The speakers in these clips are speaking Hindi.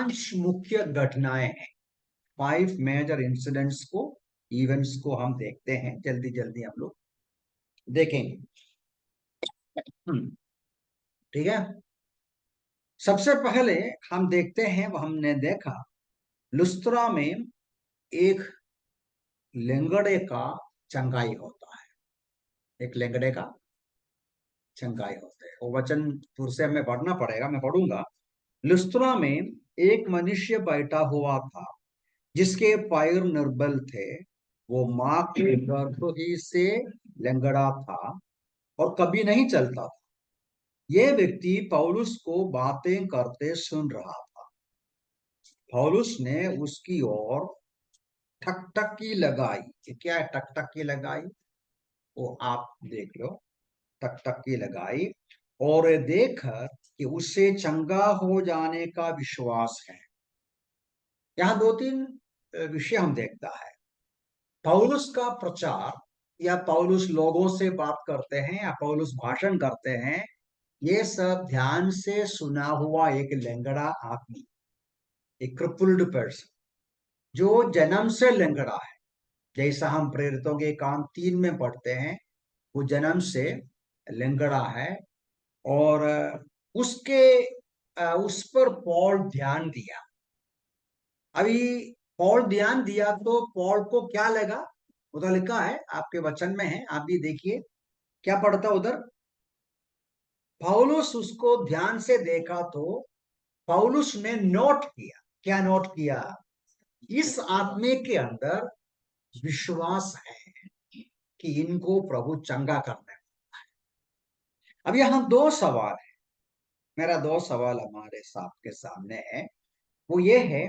पांच मुख्य घटनाएं हैं। 5 मेजर इंसिडेंट्स को, इवेंट्स को हम देखते हैं, जल्दी जल्दी हम लोग देखेंगे। ठीक है। सबसे पहले हम देखते हैं, वो हमने देखा लुस्त्रा में एक लेंगड़े का चंगाई होता है। एक लेंगड़े का चंगाई होता है, वो वचन फिर से हमें पढ़ना पड़ेगा, मैं पढ़ूंगा। लुस्त्रा में एक मनुष्य बैठा हुआ था जिसके पैर निर्बल थे। वो माँ के गर्भ ही से लंगड़ा था और कभी नहीं चलता था। यह व्यक्ति पौलुस को बातें करते सुन रहा था। पौलुस ने उसकी ओर ठकठकी लगाई। ये क्या है ठकठकी लगाई? वो आप देख लो। ठकठकी लगाई और देखकर कि उससे चंगा हो जाने का विश्वास है। यहाँ दो तीन विषय हम देखता है। पौलुस का प्रचार, या पौलुस लोगों से बात करते हैं, या पौलुस भाषण करते हैं, ये सब ध्यान से सुना हुआ एक लंगड़ा आदमी, एक क्रिपल्ड पर्सन जो जन्म से लंगड़ा है। जैसा हम प्रेरितों के काम 3 में पढ़ते हैं, वो जन्म से लंगड़ा है। और उसके उस पर पौल ध्यान दिया। अभी पौल ध्यान दिया तो पौल को क्या लगा? उधर लिखा है, आपके वचन में है, आप भी देखिए क्या पढ़ता उधर। पौलुस उसको ध्यान से देखा तो पौलुस ने नोट किया। क्या नोट किया? इस आदमी के अंदर विश्वास है कि इनको प्रभु चंगा करना है। अब यहाँ दो सवाल है। मेरा दो सवाल हमारे साथ के सामने है। वो ये है,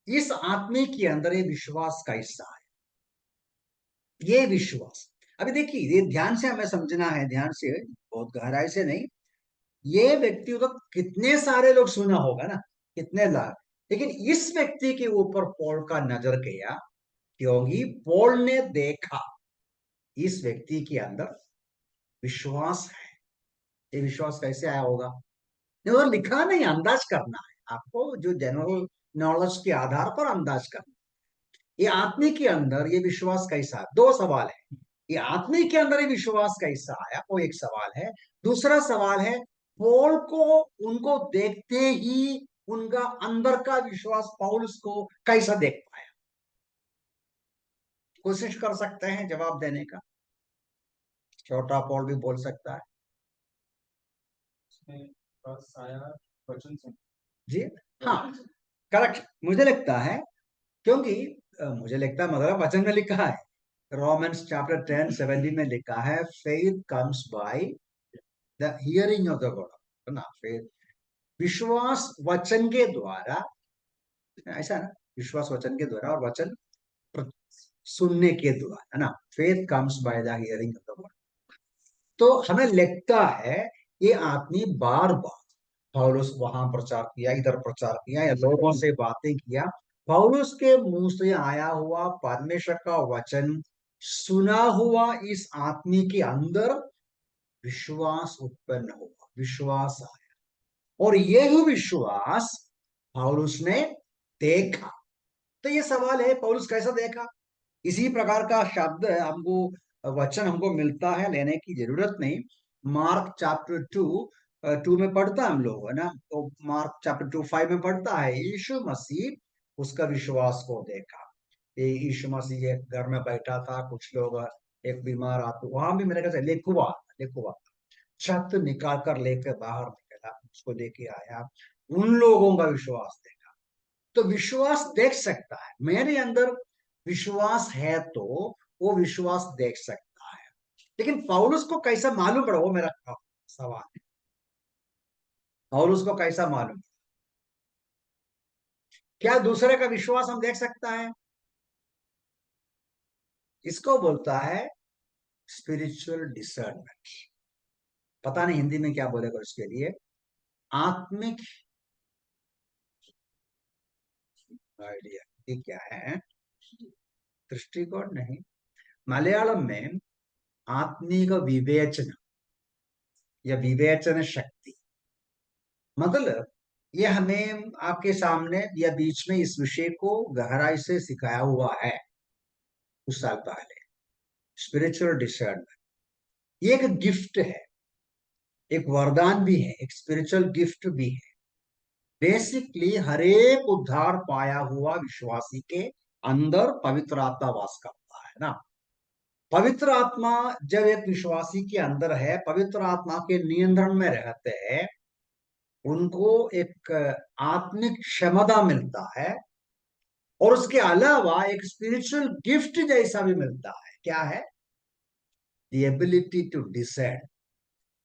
इस आदमी के अंदर ये विश्वास कैसा है? ये विश्वास, अभी देखिए, ये ध्यान से हमें समझना है, ध्यान से, बहुत गहराई से नहीं। ये व्यक्ति तो कितने सारे लोग सुना होगा ना, कितने लाख, लेकिन इस व्यक्ति के ऊपर पौल का नजर गया क्योंकि पौल ने देखा इस व्यक्ति के अंदर विश्वास है। ये विश्वास कैसे आया होगा? नहीं, वो लिखा नहीं, अंदाज करना है आपको, जो जनरल नॉलेज के आधार पर अंदाज करना। ये आदमी के अंदर ये विश्वास कैसा? दो सवाल है। ये आदमी के अंदर ये विश्वास कैसा आया, वो एक सवाल है। दूसरा सवाल है, पौल को उनको देखते ही उनका अंदर का विश्वास पौलुस को कैसा देख पाया? कोशिश कर सकते हैं जवाब देने का। छोटा पौल भी बोल सकता है। जी हाँ, करेक्ट मुझे लगता है, क्योंकि मुझे लगता है मतलब वचन में लिखा है, रोमन्स चैप्टर 10:17 में लिखा है, faith comes by the hearing of the word, है ना? फेथ, विश्वास वचन के द्वारा, ऐसा ना, विश्वास वचन के द्वारा और वचन सुनने के द्वारा, है ना? Faith comes by the hearing of the word. तो हमें लगता है ये आदमी बार बार, पौलुस वहां प्रचार किया, इधर प्रचार किया, या लोगों से बातें किया, पौलुस के मुंह से आया हुआ परमेश्वर का वचन सुना हुआ इस आदमी के अंदर विश्वास उत्पन्न हुआ, विश्वास आया। और यह विश्वास पौलुस ने देखा। तो ये सवाल है, पौलुस कैसा देखा? इसी प्रकार का शब्द हमको, वचन हमको मिलता है, लेने की जरूरत नहीं। मार्क चैप्टर 2 में पढ़ता हम लोग, है ना? तो मार्क चैप्टर 2:5 में पढ़ता है, यीशु मसीह उसका विश्वास को देखा। ये यीशु मसीह एक घर में बैठा था, कुछ लोग, एक बीमार आदमी, वहां भी मेरे ख्याल से लिखुआ लिखुआ छत निकाल कर लेकर बाहर निकला, उसको लेके आया, उन लोगों का विश्वास देखा। तो विश्वास देख सकता है, मेरे अंदर विश्वास है तो वो विश्वास देख सकता है। लेकिन पौलुस को कैसा मालूम पड़ा, वो मेरा सवाल है। पौलुस को कैसा मालूम? क्या दूसरे का विश्वास हम देख सकता है? इसको बोलता है स्पिरिचुअल डिसर्नमेंट। पता नहीं हिंदी में क्या बोलेगा उसके लिए, आत्मिक आइडिया। ये क्या है? दृष्टिकोण नहीं, मलयालम में आत्मिक विवेचन या विवेचन शक्ति, मतलब ये हमें आपके सामने या बीच में इस विषय को गहराई से सिखाया हुआ है कुछ साल पहले। स्पिरिचुअल डिसर्नमेंट ये एक गिफ्ट है, एक वरदान भी है, एक स्पिरिचुअल गिफ्ट भी है। बेसिकली हर एक उद्धार पाया हुआ विश्वासी के अंदर पवित्र आत्मा वास करता है ना। पवित्र आत्मा जब एक विश्वासी के अंदर है, पवित्र आत्मा के नियंत्रण में रहते हैं, उनको एक आत्मिक क्षमता मिलता है और उसके अलावा एक स्पिरिचुअल गिफ्ट जैसा भी मिलता है। क्या है? The ability to descend.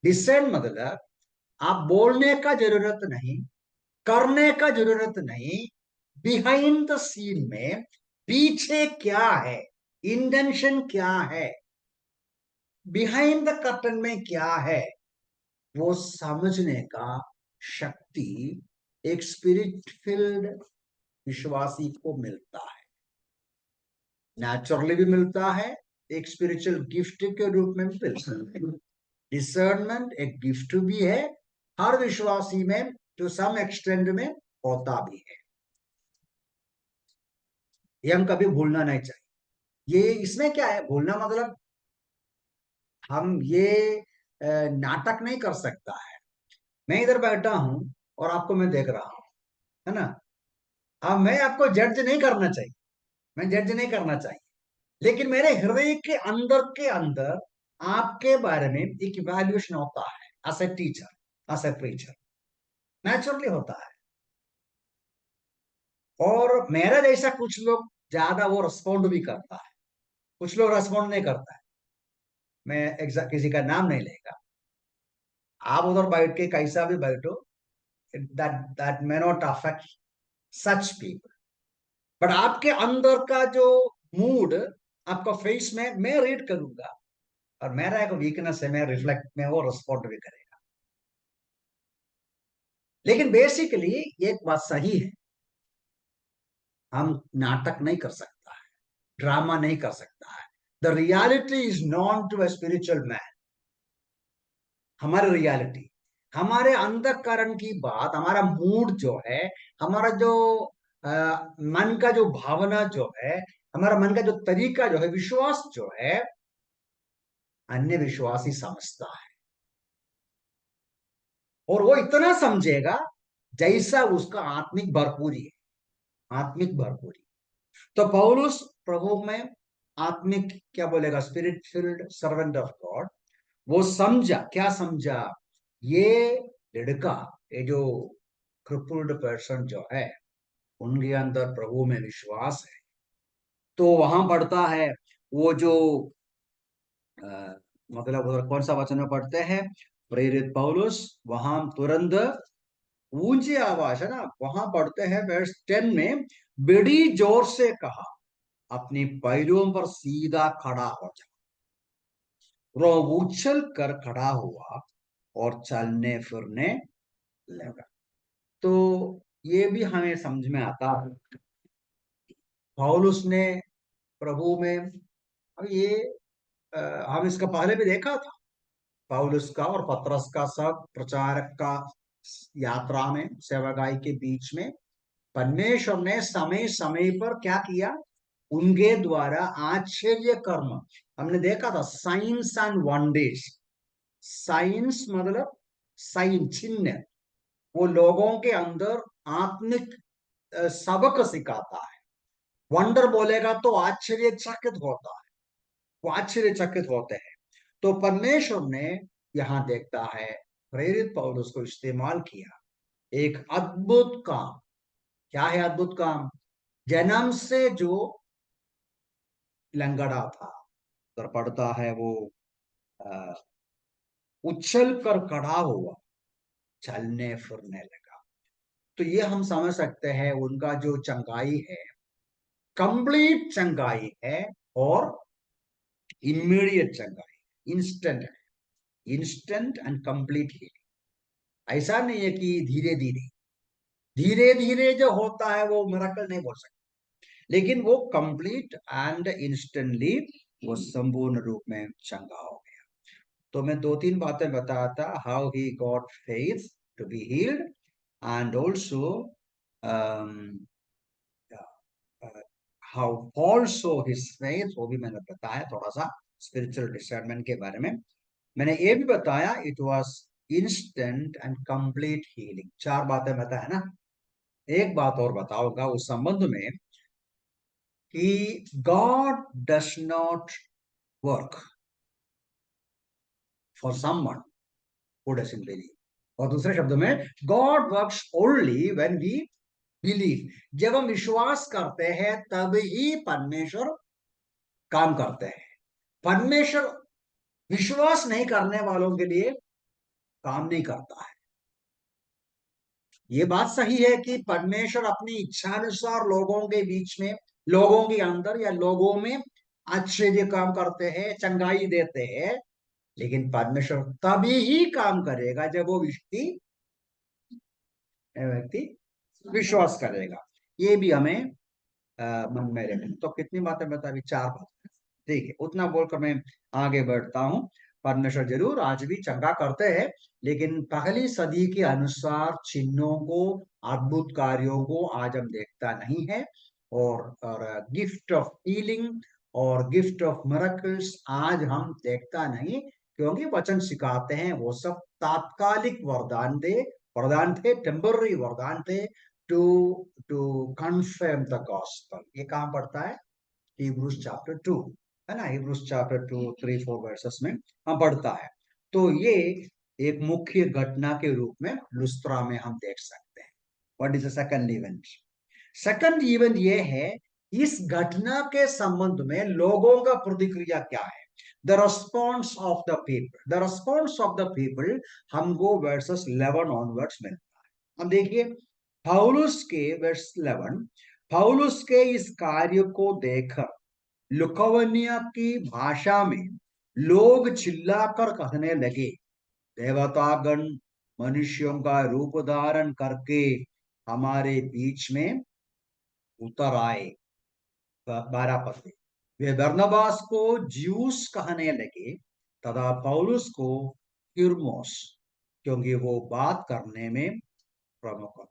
Descend मतलब आप बोलने का जरूरत नहीं, करने का जरूरत नहीं, बिहाइंड द सीन में पीछे क्या है, इंटेंशन क्या है, बिहाइंड द कर्टन में क्या है, वो समझने का शक्ति एक स्पिरिट फिल्ड विश्वासी को मिलता है। नेचुरली भी मिलता है, एक स्पिरिचुअल गिफ्ट के रूप में भी मिलता है। डिसर्नमेंट एक गिफ्ट भी है हर विश्वासी में, जो सम एक्सटेंड में होता भी है। ये हम कभी भूलना नहीं चाहिए। ये इसमें क्या है, भूलना मतलब हम ये नाटक नहीं कर सकता है। मैं इधर बैठा हूं और आपको मैं देख रहा हूं, है ना। अब मैं आपको जज नहीं करना चाहिए, मैं जज नहीं करना चाहिए, लेकिन मेरे हृदय के अंदर आपके बारे में एक इवैल्यूएशन होता है, as a teacher, as a preacher, naturally होता है। और मेरा जैसा कुछ लोग ज्यादा वो रिस्पॉन्ड भी करता है, कुछ लोग रिस्पॉन्ड नहीं करता है। मैं किसी का नाम नहीं लेगा। आप उधर बैठ के कैसा भी बैठो, that may not affect such people, but आपके अंदर का जो मूड आपका फेस में मैं रीड करूंगा, और मेरा एक वीकनेस है, मैं रिफ्लेक्ट में वो रिस्पॉन्ड भी करेगा। लेकिन बेसिकली एक बात सही है, हम नाटक नहीं कर सकता है, ड्रामा नहीं कर सकता है। The reality is known to a spiritual man. हमारी रियलिटी, हमारे अंतःकरण की बात, हमारा मूड जो है, हमारा जो मन का जो भावना जो है, हमारा मन का जो तरीका जो है, विश्वास जो है, अन्य विश्वासी समझता है। और वो इतना समझेगा जैसा उसका आत्मिक भरपूरी है, आत्मिक भरपूरी। तो पौलुस प्रभु में आत्मिक क्या बोलेगा, spirit field servant of God, वो समझा, क्या समझा, ये लड़का, ये जो क्रिपल्ड पर्सन जो है, उनके अंदर प्रभु में विश्वास है। तो वहां पढ़ता है वो जो मतलब उधर कौन सा वचन में पढ़ते हैं, प्रेरित पौलुस वहां तुरंत ऊंची आवाज है ना, वहां पढ़ते हैं वर्स 10 में, बड़ी जोर से कहा, अपनी पैरों पर सीधा खड़ा हो जा। वो उछल कर खड़ा हुआ और चलने फिरने लगा। तो ये भी हमें समझ में आता है, पौलुस ने प्रभु में, अब ये हम इसका पहले भी देखा था, पौलुस का और पतरस का सब प्रचारक का यात्रा में, सेवागाई के बीच में परमेश्वर ने समय समय पर क्या किया, उनके द्वारा आश्चर्य कर्म हमने देखा था, साइंस एंड वंडर्स। साइंस मतलब साइन, चिन्ह, वो लोगों के अंदर आत्मिक सबक सिखाता है। वंडर बोलेगा तो आश्चर्यचकित होता है, वो आश्चर्यचकित होते हैं। तो परमेश्वर ने यहां देखता है, प्रेरित पौलुस को इस्तेमाल किया, एक अद्भुत काम। क्या है अद्भुत काम? जन्म से जो लंगड़ा था, तो पढ़ता है वो अ, उछल कर खड़ा हुआ, चलने फिरने लगा। तो ये हम समझ सकते हैं उनका जो चंगाई है, कंप्लीट चंगाई है और इमीडिएट चंगाई, इंस्टेंट है, इंस्टेंट एंड कंप्लीट हीलिंग। ऐसा नहीं है कि धीरे धीरे, धीरे धीरे जो होता है वो मिरेकल नहीं बोल सकते, लेकिन वो कंप्लीट एंड इंस्टेंटली वो संपूर्ण रूप में चंगा हो गया। तो मैं दो तीन बातें बताया था, how he got faith to be healed, and also um, how Paul saw his faith, वो भी मैंने बताया थोड़ा सा spiritual discernment के बारे में. मैंने ये भी बताया it was instant and complete healing. 4 बातें बताया ना. एक बात और बताऊंगा उस संबंध में कि God does not work for someone who doesn't believe. और दूसरे शब्दों में God works only when we believe. जब हम विश्वास करते हैं तब ही परमेश्वर काम करते हैं. परमेश्वर विश्वास नहीं करने वालों के लिए काम नहीं करता है. ये बात सही है कि परमेश्वर अपनी इच्छानुसार लोगों के बीच में, लोगों के अंदर या लोगों में आश्चर्य काम करते हैं, चंगाई देते हैं. लेकिन परमेश्वर तभी ही काम करेगा जब वो व्यक्ति विश्वास करेगा. ये भी हमें मन में रखें. तो कितनी बातें बता, अभी 4 बातें. ठीक है, उतना बोलकर मैं आगे बढ़ता हूँ. परमेश्वर जरूर आज भी चंगा करते हैं, लेकिन पहली सदी के अनुसार चिन्हों को, अद्भुत कार्यों को आज हम देखता नहीं है. और गिफ्ट ऑफ हीलिंग और गिफ्ट ऑफ मिरेकल्स आज हम देखता नहीं, क्योंकि वचन सिखाते हैं वो सब तात्कालिक वरदान थे, टेम्पररी वरदान थे to to confirm the gospel. ये कहाँ पढ़ता है? Hebrews chapter 2 है ना. Hebrews chapter 2 3-4 वर्सेस में हम पढ़ता है. तो ये एक मुख्य घटना के रूप में लुस्त्रा में हम देख सकते हैं. What is the second event? Second event ये है, इस घटना के संबंध में लोगों का प्रतिक्रिया क्या है. The response of the people. The response of the people हमको वर्सेस 11 ऑनवर्ड्स मिलता है. हम देखिए पौलुस के वर्स 11, पौलुस के इस कार्य को देखकर लुकावनिया की भाषा में लोग चिल्लाकर कहने लगे, देवतागण मनुष्यों का रूप धारण करके हमारे बीच में उतर आए. 12 पद. वे बरनबास को ज्यूस कहने लगे तथा पौलुस को हिर्मोस, क्योंकि वो बात करने में प्रमुख था.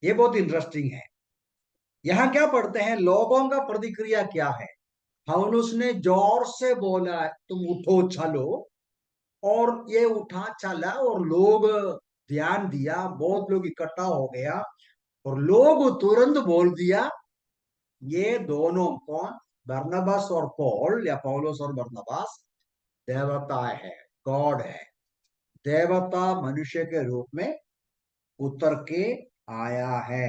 ये बहुत इंटरेस्टिंग है. यहाँ क्या पढ़ते हैं, लोगों का प्रतिक्रिया क्या है. पौलुस ने जोर से बोला, तुम उठो चलो. और ये उठा चला और लोग ध्यान दिया, बहुत लोग इकट्ठा हो गया और लोग तुरंत बोल दिया, ये दोनों कौन? बरनबास और पौल, या पौलुस और बरनबास देवता है, गॉड है. देवता मनुष्य के रूप में उतर के आया है.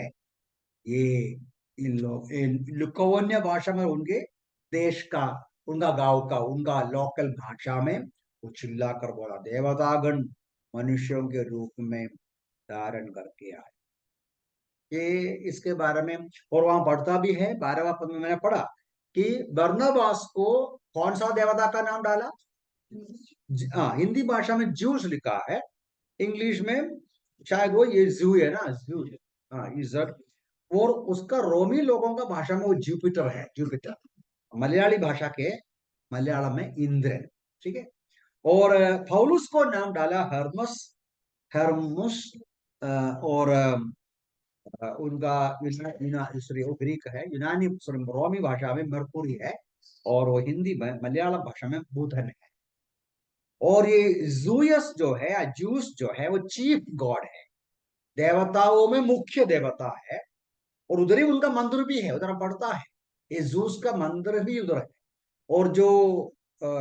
ये इन लोग लुकोवन्य भाषा में, उनके देश का, उनका गांव का, उनका लोकल भाषा में वो चिल्ला कर बोला, देवतागण मनुष्यों के रूप में धारण करके आए. ये इसके बारे में और वहां पढ़ता भी है. 12वां पद में मैंने पढ़ा कि बरनबास को कौन सा देवता का नाम डाला. हाँ, हिंदी भाषा में ज्यूस लिखा है, इंग्लिश में शायद वो ये जू है ना, जू. हाँ, इजर. और उसका रोमी लोगों का भाषा में वो जुपिटर है, जुपिटर. मलयाली भाषा के, मलयालम में इंद्र. ठीक है. और पौलुस को नाम डाला हर्मस, हर्मुस. और उनका ग्रीक है, यूनानी रोमी भाषा में मरकुरी है, और वो हिंदी में, मलयालम भाषा में बुधन है. और ये जूयस जो है, जूस जो है, वो चीफ गॉड है, देवताओं में मुख्य देवता है. और उधर ही उनका मंदिर भी है, उधर पड़ता है. ये जूस का मंदिर भी उधर है. और जो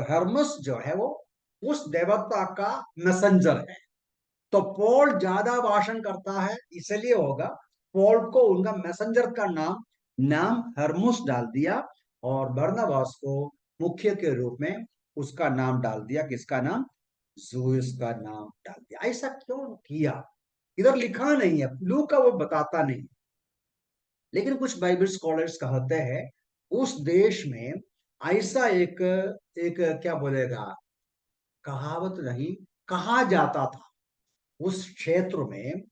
हर्मस जो है वो उस देवता का मैसेंजर है. तो पॉल ज्यादा भाषण करता है, इसलिए होगा पॉल को उनका मैसेंजर का नाम हर्मुस डाल दिया, और बरनबास को मुख्य के रूप में उसका नाम डाल दिया. किसका नाम? जूस का नाम डाल दिया. ऐसा क्यों किया? इधर लिखा नहीं है, लू का वो बताता नहीं. लेकिन कुछ बाइबल स्कॉलर्स कहते हैं उस देश में ऐसा एक एक क्या बोलेगा, कहावत नहीं, कहा जाता था. उस क्षेत्र में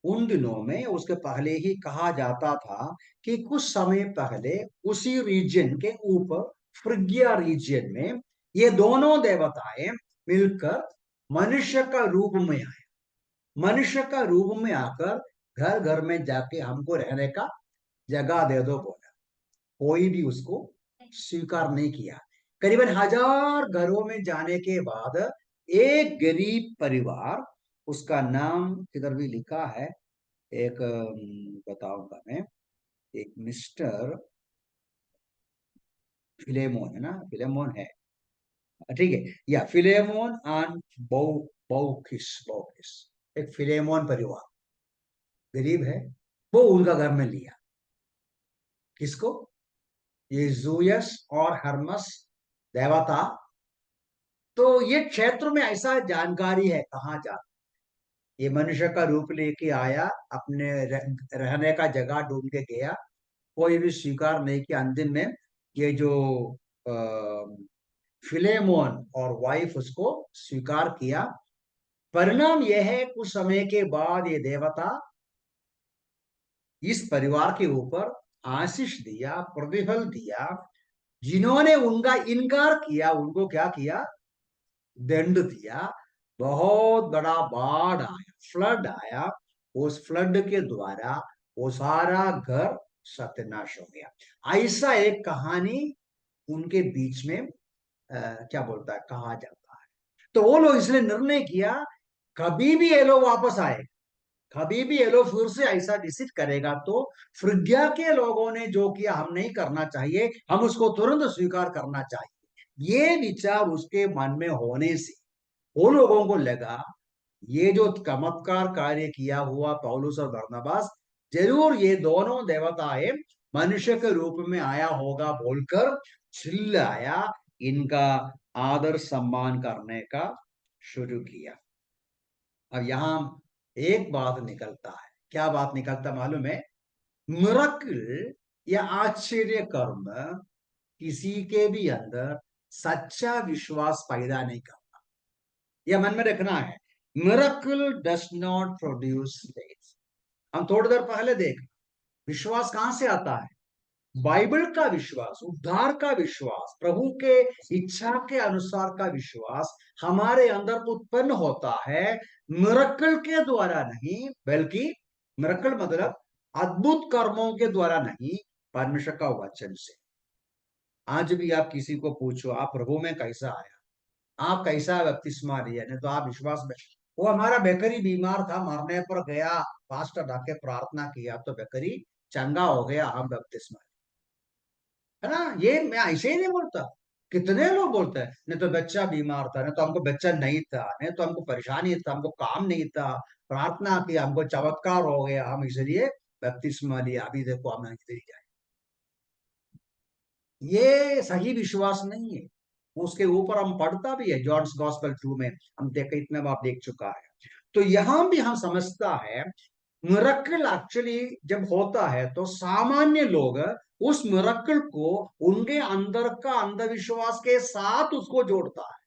उन दिनों में, उसके पहले ही कहा जाता था कि कुछ समय पहले उसी रीजन के ऊपर, फ्रिगिया रीजन में, ये दोनों देवताएं मिलकर मनुष्य का रूप में आए. मनुष्य का रूप में आकर घर घर में जाके हमको रहने का जगह दे दो बोला। कोई भी उसको स्वीकार नहीं किया। करीबन 1000 घरों में जाने के बाद एक गरीब परिवार, उसका नाम किधर भी लिखा है, एक बताऊंगा मैं, एक मिस्टर फिलेमोन है ना, फिलेमोन है, ठीक है, या फिलेमोन एंड बौखिस बौखिस, एक फिलेमोन परिवार गरीब है, वो उनका घर में लिया। किसको? ये जूयस और हर्मस देवता। तो ये क्षेत्र में ऐसा जानकारी है, कहाँ जा, ये मनुष्य का रूप लेके आया, अपने रहने का जगह ढूंढ के गया, कोई भी स्वीकार नहीं किया। अंतिम में ये जो फिलेमोन और वाइफ उसको स्वीकार किया। परिणाम यह है, कुछ समय के बाद ये देवता इस परिवार के ऊपर आशीष दिया, प्रतिफल दिया। जिन्होंने उनका इनकार किया उनको क्या किया? दंड दिया। बहुत बड़ा बाढ़ आया, फ्लड आया। उस फ्लड के द्वारा वो सारा घर सत्यानाश हो गया। ऐसा एक कहानी उनके बीच में क्या बोलता है, कहा जाता है। तो वो लोग इसलिए निर्णय किया, कभी भी ये लोग वापस आए, कभी भी ये लोग फिर से ऐसा डिसिट करेगा तो फ्रिग्या के लोगों ने जो किया हम नहीं करना चाहिए, हम उसको तुरंत स्वीकार करना चाहिए। ये विचार उसके मन में होने से वो लोगों को लगा, ये जो चमत्कार कार्य किया हुआ पौलुस और बरनबास, जरूर ये दोनों देवताएं मनुष्य के रूप में आया होगा बोलकर चिल्लाया, इनका आदर सम्मान करने का शुरू किया। अब यहां एक बात निकलता है, क्या बात निकलता मालूम है? मिरेकल या आश्चर्य कर्म किसी के भी अंदर सच्चा विश्वास पैदा नहीं करता, यह मन में रखना है। Miracle does not produce faith. हम थोड़ी देर पहले देख, विश्वास कहां से आता है? बाइबल का विश्वास, उद्धार का विश्वास, प्रभु के इच्छा के अनुसार का विश्वास हमारे अंदर उत्पन्न होता है, मिरेकल के द्वारा नहीं, बल्कि मिरेकल मतलब अद्भुत कर्मों के द्वारा नहीं, परमेश्वर का वचन से। आज भी आप किसी को पूछो, आप प्रभु में कैसा आया, आप कैसा बपतिस्मा लिया, नहीं तो आप विश्वास में, वो हमारा बेकरी बीमार था, मरने पर गया, पास्टर डाके प्रार्थना किया तो बेकरी चंगा हो गया, हम बपतिस्मा, है ना। ये मैं ऐसे ही नहीं बोलता, कितने लोग बोलते हैं नहीं तो बच्चा बीमार था, नहीं तो हमको बच्चा नहीं था, नहीं तो हमको परेशानी था, हमको काम नहीं था, प्रार्थना किया, हमको चमत्कार हो गया, हम इसलिए बपतिस्मा लिया, अभी देखो हम इधर ही जाए। ये सही विश्वास नहीं है। उसके ऊपर हम पढ़ता भी है, जॉन्स गॉस्पेल 2 में हम देखे, इतने बार देख चुका है। तो यहां भी हम समझता है, मिरेकल एक्चुअली जब होता है तो सामान्य लोग उस मिरेकल को उनके अंदर का अंधविश्वास के साथ उसको जोड़ता है।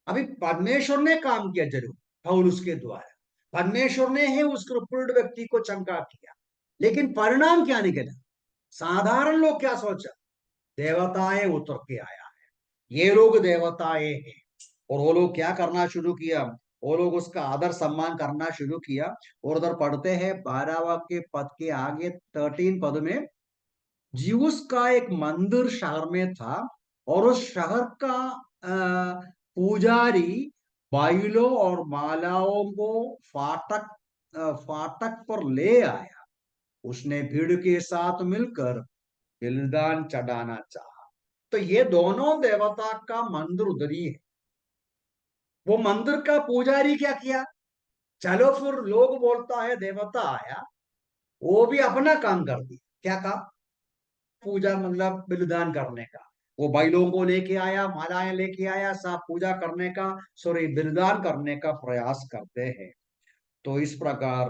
अभी परमेश्वर ने काम किया जरूर पौलुस के द्वारा, परमेश्वर ने ही उस क्रिप्ल्ड व्यक्ति को चंगा किया, लेकिन परिणाम क्या निकला? साधारण लोग क्या सोचा? देवताएं उतर के आया है, ये लोग देवताएं हैं। और वो लोग क्या करना शुरू किया? वो लोग उसका आदर सम्मान करना शुरू किया। और उधर पढ़ते हैं 12वां के पद के आगे 13 पद में, ज्यूस का एक मंदिर शहर में था, और उस शहर का पुजारी बाइलों और मालाओं को फाटक फाटक पर ले आया। उसने भीड़ के साथ मिलकर बलिदान चढ़ाना चाहा। तो ये दोनों देवता का मंदिर उधर ही है। वो मंदिर का पुजारी क्या किया? चलो फिर लोग बोलता है देवता आया, वो भी अपना काम कर दिया। क्या काम? पूजा मतलब बलिदान करने का। वो बैलों को लेके आया, मालाएं लेके आया, सब पूजा करने का, सॉरी बलिदान करने का प्रयास करते हैं। तो इस प्रकार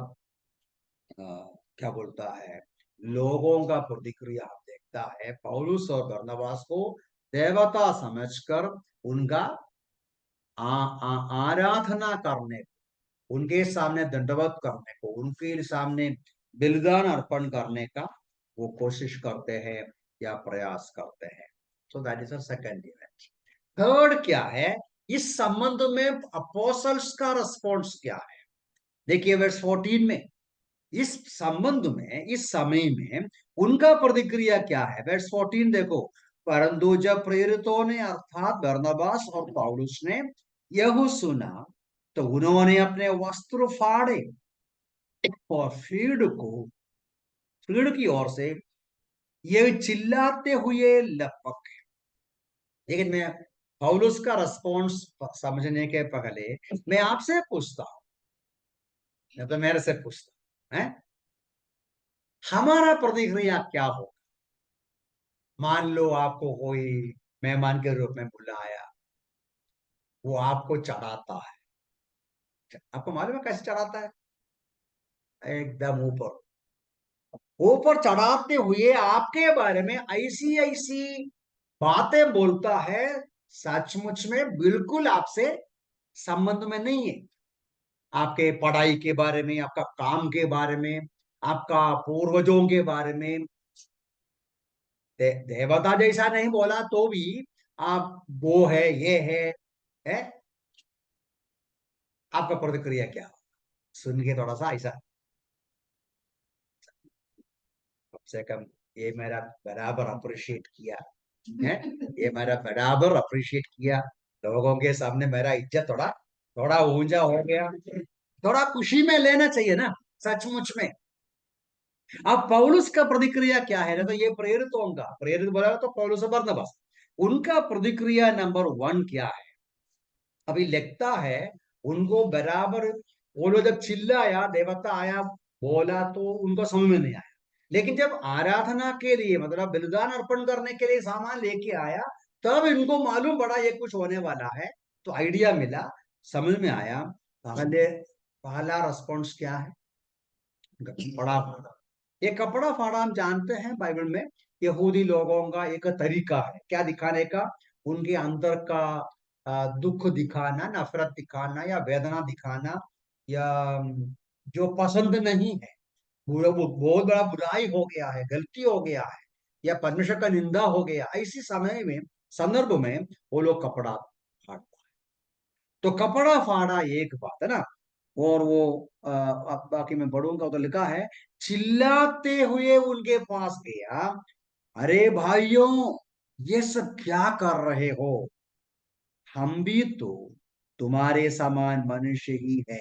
अ, क्या बोलता है, लोगों का प्रतिक्रिया हम देखता है, पौलुस और बरनबास को देवता समझकर उनका आराधना करने, उनके सामने दंडवत करने को, उनके सामने बलिदान अर्पण करने का वो कोशिश करते हैं या प्रयास करते हैं। So that is a second event. Third क्या है, इस संबंध में अपोस्टल्स का रिस्पॉन्स क्या है? देखिए वर्स 14 में, इस संबंध में, इस समय में उनका प्रतिक्रिया क्या है? वर्स 14 देखो। परंतु जब प्रेरितों ने अर्थात बरनबास और पौलुस ने यह सुना तो उन्होंने अपने वस्त्र फाड़े और फील्ड की ओर से ये चिल्लाते हुए लपक। लेकिन मैं पौलुस का रिस्पॉन्स समझने के पहले मैं आपसे पूछता हूं, या तो मेरे से पूछता है, हमारा प्रतिक्रिया क्या हो? मान लो आपको कोई मेहमान के रूप में बुलाया, वो आपको चढ़ाता है। आपको मालूम है कैसे चढ़ाता है? एकदम ऊपर ऊपर चढ़ाते हुए आपके बारे में ऐसी ऐसी बातें बोलता है, सचमुच में बिल्कुल आपसे संबंध में नहीं है। आपके पढ़ाई के बारे में, आपका काम के बारे में, आपका पूर्वजों के बारे में, देवता जैसा नहीं बोला तो भी आप वो है, ये है? आपका प्रतिक्रिया क्या हो? सुन के थोड़ा सा ऐसा, कम से कम ये मेरा बराबर अप्रिशिएट किया है, ये मेरा बराबर अप्रिशिएट किया, लोगों के सामने मेरा इज्जत थोड़ा थोड़ा ऊंचा हो गया, थोड़ा खुशी में लेना चाहिए ना, सचमुच में। अब पौलुस का प्रतिक्रिया क्या है ना? तो ये प्रेरितों का, प्रेरित बोला तो पौलुस और बरनबास, उनका प्रतिक्रिया नंबर 1 क्या है? अभी लगता है उनको बराबर, वो लोग जब चिल्लाया, देवता आया बोला तो उनको समझ में नहीं आया। लेकिन जब आराधना के लिए, मतलब बलिदान अर्पण करने के लिए सामान लेके आया, तब इनको मालूम पड़ा ये कुछ होने वाला है, तो आइडिया मिला, समझ में आया। पहले पहला रिस्पॉन्स क्या है? कपड़ा फाड़ा। ये कपड़ा फाड़ा हम जानते हैं बाइबल में यहूदी लोगों का एक तरीका है, क्या दिखाने का? उनके अंदर का दुख दिखाना, नफरत दिखाना या वेदना दिखाना, या जो पसंद नहीं है, वो बहुत बड़ा बुराई हो गया है, गलती हो गया है, या परमेश्वर का निंदा हो गया, ऐसी समय में, संदर्भ में वो लोग कपड़ा फाड़ता है। तो कपड़ा फाड़ा एक बात है ना। और वो अब बाकी मैं पढ़ूंगा, तो लिखा है, चिल्लाते हुए उनके पास गया, अरे भाइयों, ये सब क्या कर रहे हो? हम भी तो तुम्हारे समान मनुष्य ही है,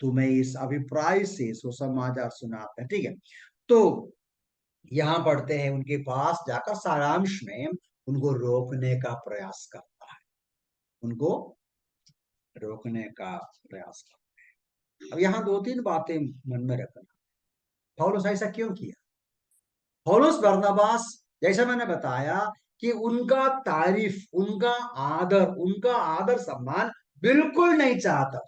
तुम्हें इस अभिप्राय से सुसमाचार सुनाते हैं। ठीक है, तो यहाँ पढ़ते हैं, उनके पास जाकर सारांश में उनको रोकने का प्रयास करता है, उनको रोकने का प्रयास करता है। अब यहाँ 2-3 बातें मन में रखना। पौलुस ऐसा क्यों किया? पौलुस बरनबास, जैसा मैंने बताया कि उनका तारीफ, उनका आदर सम्मान बिल्कुल नहीं चाहता।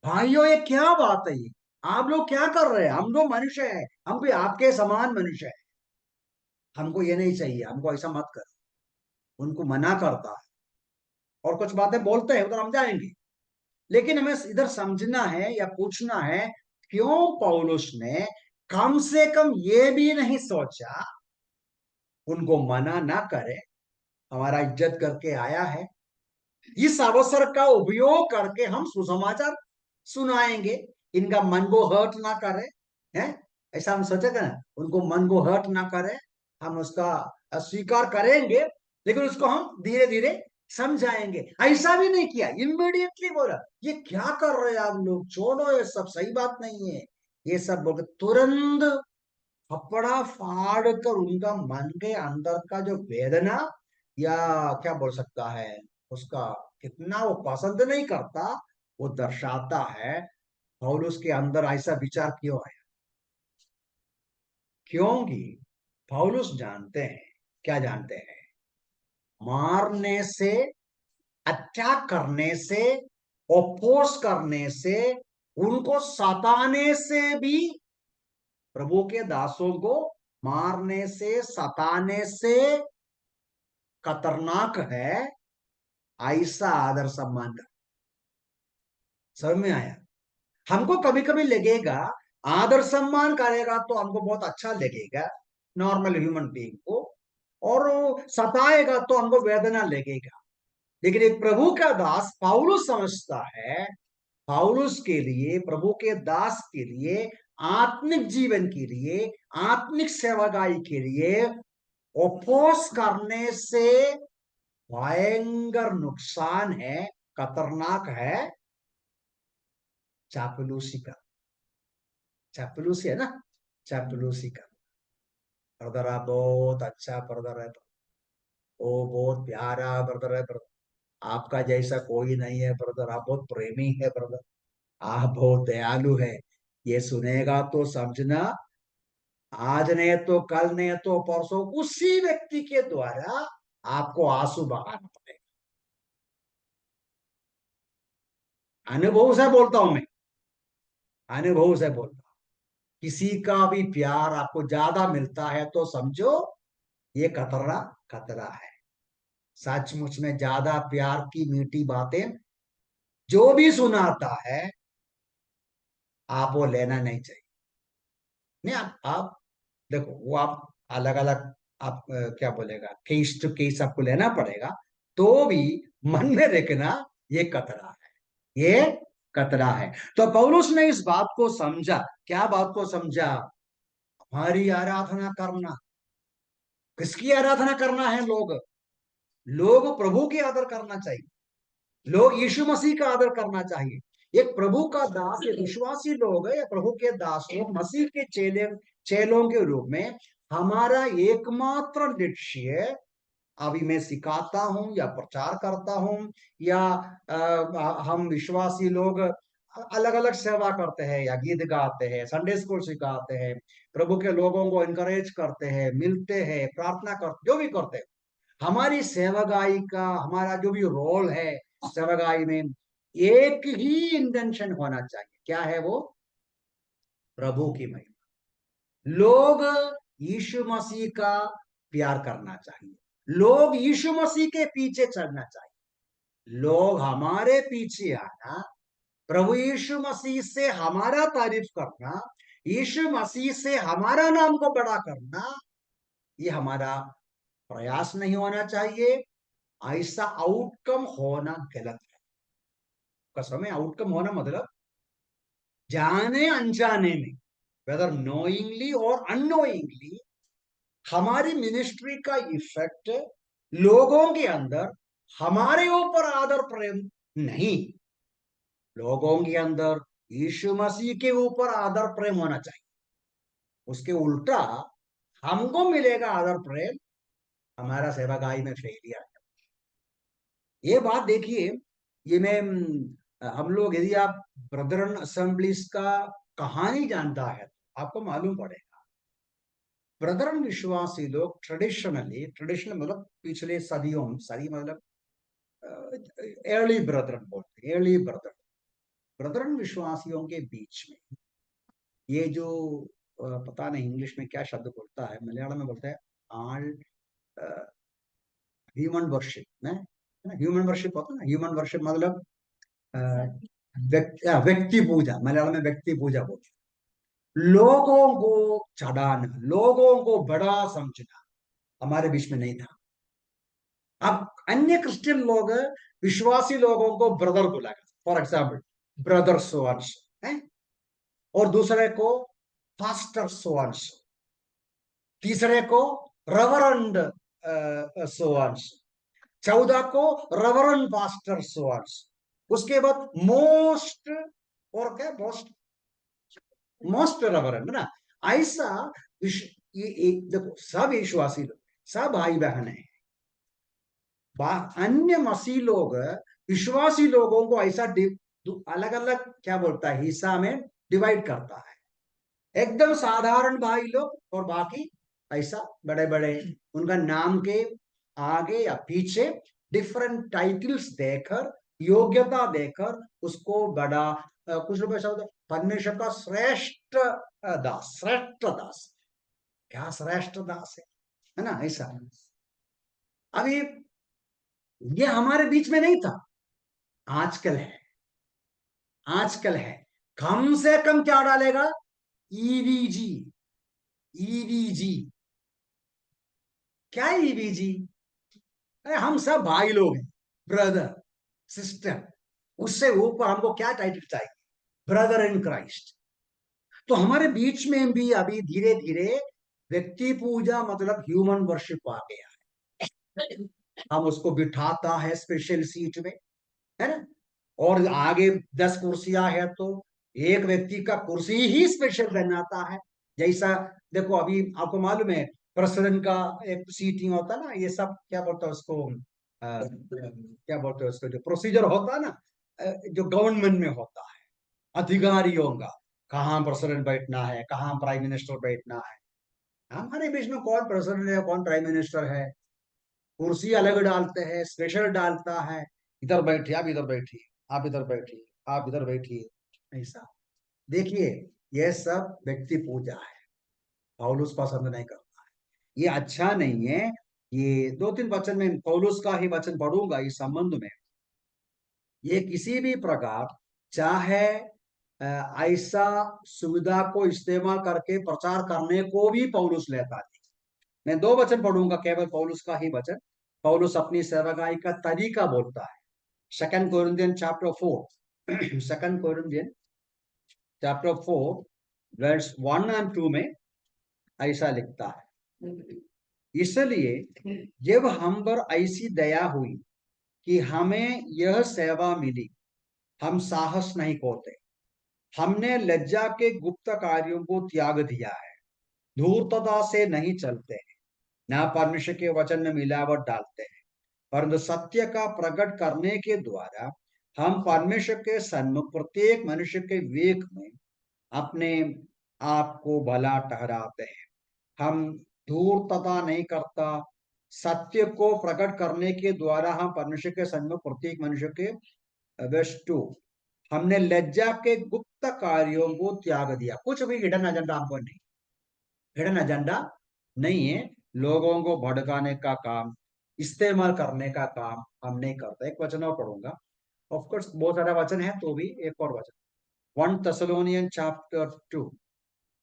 भाइयों ये क्या बात है? ये आप लोग क्या कर रहे हैं? हम लोग मनुष्य हैं, हम भी आपके समान मनुष्य हैं, हमको ये नहीं चाहिए, हमको ऐसा मत करो। उनको मना करता है और कुछ बातें बोलते हैं, उधर हम जाएंगे। लेकिन हमें इधर समझना है या पूछना है, क्यों पौलुस ने कम से कम ये भी नहीं सोचा उनको मना ना करे? हमारा इज्जत करके आया है, इस अवसर का उपयोग करके हम सुसमाचार सुनाएंगे, इनका मन को हर्ट ना करे, हैं? ऐसा हम सोचेगा ना, उनको मन को हर्ट ना करे, हम उसका स्वीकार करेंगे, लेकिन उसको हम धीरे धीरे समझाएंगे। ऐसा भी नहीं किया, इमीडिएटली बोला ये क्या कर रहे हैं आप लोग, छोड़ो ये सब, सही बात नहीं है ये सब बोल, तुरंत कपड़ा फाड़ कर उनका मन के अंदर का जो वेदना, या क्या बोल सकता है, उसका कितना वो पसंद नहीं करता, वो दर्शाता है पौलुस के अंदर ऐसा विचार क्यों है। क्योंकि पौलुस जानते हैं, क्या जानते हैं? मारने से, अटैक करने से, ओपोज करने से, उनको सताने से भी, प्रभु के दासों को मारने से, सताने से खतरनाक है ऐसा आदर सम्मान का। समझ में आया? हमको कभी कभी लगेगा आदर सम्मान करेगा तो हमको बहुत अच्छा लगेगा, नॉर्मल ह्यूमन बीइंग को, और सताएगा तो हमको वेदना लगेगा। लेकिन एक प्रभु का दास पौलुस समझता है, पौलुस के लिए, प्रभु के दास के लिए, आत्मिक जीवन के लिए, आत्मिक सेवागाई के लिए ओपोस करने से भयंकर नुकसान है, खतरनाक है, चापलूसी का। चापलूसी है ना, चापलूसी का। ब्रदर आप बहुत अच्छा ब्रदर है, ओ बहुत प्यारा ब्रदर है ब्रदर, आपका जैसा कोई नहीं है ब्रदर, आप बहुत प्रेमी है ब्रदर, आप बहुत दयालु है। ये सुनेगा तो समझना, आज नहीं तो कल नहीं तो परसों उसी व्यक्ति के द्वारा आपको आंसू बहाना पड़ेगा। अनुभव से बोलता हूं मैं, अनुभव से बोलता हूं। किसी का भी प्यार आपको ज्यादा मिलता है तो समझो ये खतरा, खतरा है। सचमुच में ज्यादा प्यार की मीठी बातें जो भी सुनाता है, आप वो लेना नहीं चाहिए। नहीं, आप देखो, वो आप अलग अलग, आप क्या बोलेगा, केस टू केस आपको लेना पड़ेगा, तो भी मन में रखना ये खतरा है, ये खतरा है। तो पौलुस ने इस बात को समझा, क्या बात को समझा? हमारी आराधना करना, किसकी आराधना करना है? लोग, लोग प्रभु की आदर करना चाहिए, लोग यीशु मसीह का आदर करना चाहिए। एक प्रभु का दास, एक विश्वासी लोग है या प्रभु के दास लोग, मसीह के चेलों के रूप में हमारा एकमात्र लक्ष्य, अभी मैं सिखाता हूं या प्रचार करता हूं या हम विश्वासी लोग अलग अलग सेवा करते हैं या गीत गाते हैं, संडे स्कूल सिखाते हैं, प्रभु के लोगों को इनकरेज करते हैं, मिलते हैं, प्रार्थना करते, जो भी करते हैं, हमारी सेवागाई का हमारा जो भी रोल है सेवागाई में, एक ही इंटेंशन होना चाहिए। क्या है वो? प्रभु की महिमा। लोग यीशु मसीह का प्यार करना चाहिए, लोग यीशु मसीह के पीछे चलना चाहिए, लोग हमारे पीछे आना, प्रभु यीशु मसीह से हमारा तारीफ करना, यीशु मसीह से हमारा नाम को बड़ा करना, ये हमारा प्रयास नहीं होना चाहिए। ऐसा आउटकम होना गलत है। कसम है, आउटकम होना मतलब जाने अनजाने में, वेदर नोइंगली और अननोइंगली, हमारी मिनिस्ट्री का इफेक्ट लोगों के अंदर हमारे ऊपर आदर प्रेम नहीं, लोगों के अंदर यीशु मसीह के ऊपर आदर प्रेम होना चाहिए। उसके उल्टा हमको मिलेगा आदर प्रेम, हमारा सेवागाई में फेलियर। ये बात देखिए, ये मैं हम लोग, यदि आप ब्रदरन असेंबलीज का कहानी जानता है तो आपको मालूम पड़ेगा, ब्रदरन विश्वासी लोग ट्रेडिशनली, ट्रेडिशनल मतलब पिछले सदियों, सदी मतलब अर्ली ब्रदरन बोलते हैं, अर्ली ब्रदर, ब्रदरन विश्वासियों के बीच में ये जो पता नहीं इंग्लिश में क्या शब्द बोलता है, मलयालम में बोलता है आल ह्यूमन वर्शिप, ह्यूमन वर्शिप होता है ना, ह्यूमन वर्शिप मतलब अ, व्यक्ति पूजा, मलयालम में व्यक्ति पूजा बोलते हैं। लोगों को चढ़ाना, लोगों को बड़ा समझना हमारे बीच में नहीं था। अब अन्य क्रिश्चियन लोग विश्वासी लोगों को ब्रदर बुलाया, फॉर एग्जाम्पल ब्रदर सोअंस है, और दूसरे को फास्टर सोअंस, तीसरे को रेवरेंड सोअंस, 14 को रेवरेंड पास्टर सोअंस, उसके बाद मोस्ट, और क्या मोस्ट, मोस्ट रेवरेंड ना, ऐसा ये एक देखो, सब विश्वासी लोग, सब भाई बहन है, अन्य मसीह लोग विश्वासी लोगों को ऐसा अलग अलग क्या बोलता है, हिस्सा में डिवाइड करता है। एकदम साधारण भाई लोग और बाकी ऐसा बड़े बड़े, उनका नाम के आगे या पीछे डिफरेंट टाइटल्स देकर, योग्यता देकर उसको बड़ा, कुछ लोग ऐसा होता है, परमेश्वर का श्रेष्ठ दास, श्रेष्ठ दास, क्या श्रेष्ठ दास है ना, ऐसा। अभी ये हमारे बीच में नहीं था, आजकल है, आजकल है। कम से कम क्या डालेगा? ईवीजी, ईवीजी, क्या ईवीजी? अरे हम सब भाई लोग हैं, ब्रदर, सिस्टर, उससे ऊपर हमको क्या टाइटल चाहिए? Brother in Christ. तो हमारे बीच में भी अभी धीरे धीरे व्यक्ति पूजा मतलब ह्यूमन वर्शिप आ गया है। हम उसको बिठाता है स्पेशल सीट में, है ना, और आगे 10 कुर्सियां है तो एक व्यक्ति का कुर्सी ही स्पेशल बनाता है। जैसा देखो अभी आपको मालूम है प्रेसिडेंट का एक सीटिंग होता है ना, ये सब क्या बोलते हैं उसको, क्या बोलते हैं उसको, जो प्रोसीजर होता है ना, जो गवर्नमेंट में होता है, अधिकारियों का, कहाँ प्रेसिडेंट बैठना है, कहाँ प्राइम मिनिस्टर बैठना है। हमारे बीच में कौन प्रेसिडेंट है, कौन प्राइम मिनिस्टर है? कुर्सी अलग डालते हैं, स्पेशल डालता है, इधर बैठिए, आप इधर बैठिए, आप इधर बैठिए, आप इधर बैठिए, ऐसा। देखिए, यह सब व्यक्ति पूजा है, पौलुस पसंद नहीं करता है, ये अच्छा नहीं है। ये 2-3 वचन में पौलुस का ही वचन पढ़ूंगा इस संबंध में। ये किसी भी प्रकार चाहे ऐसा सुविधा को इस्तेमाल करके प्रचार करने को भी पौलुस लेता है। मैं 2 वचन पढ़ूंगा, केवल पौलुस का ही वचन। पौलुस अपनी सेवकाई का तरीका बोलता है। 2 Corinthian chapter 4 2 Corinthian chapter 4 verse 1 और 2 में ऐसा लिखता है, इसलिए जब हम पर ऐसी दया हुई कि हमें यह सेवा मिली, हम साहस नहीं खोते। हमने लज्जा के गुप्त कार्यों को त्याग दिया है, धूर्तता से नहीं चलते हैं, ना परमेश्वर के वचन में मिलावट डालते हैं, परंतु सत्य का प्रकट करने के द्वारा हम परमेश्वर के सन्मुख प्रत्येक मनुष्य के विवेक में अपने आप को भला ठहराते हैं। हम धूर्तता नहीं करता, सत्य को प्रकट करने के द्वारा हम परमेश्वर के सन्मुख प्रत्येक मनुष्य के वस्तु, हमने लज्जा के गुप्त कार्यों को त्याग दिया। कुछ भी हिडन एजेंडा हमको नहीं, हिडन एजेंडा नहीं है। लोगों को भड़काने का काम, इस्तेमाल करने का काम हम नहीं करते। एक वचन और पढ़ूंगा, ऑफ कोर्स बहुत सारा वचन है तो भी एक और वचन, 1 Thessalonians chapter 2,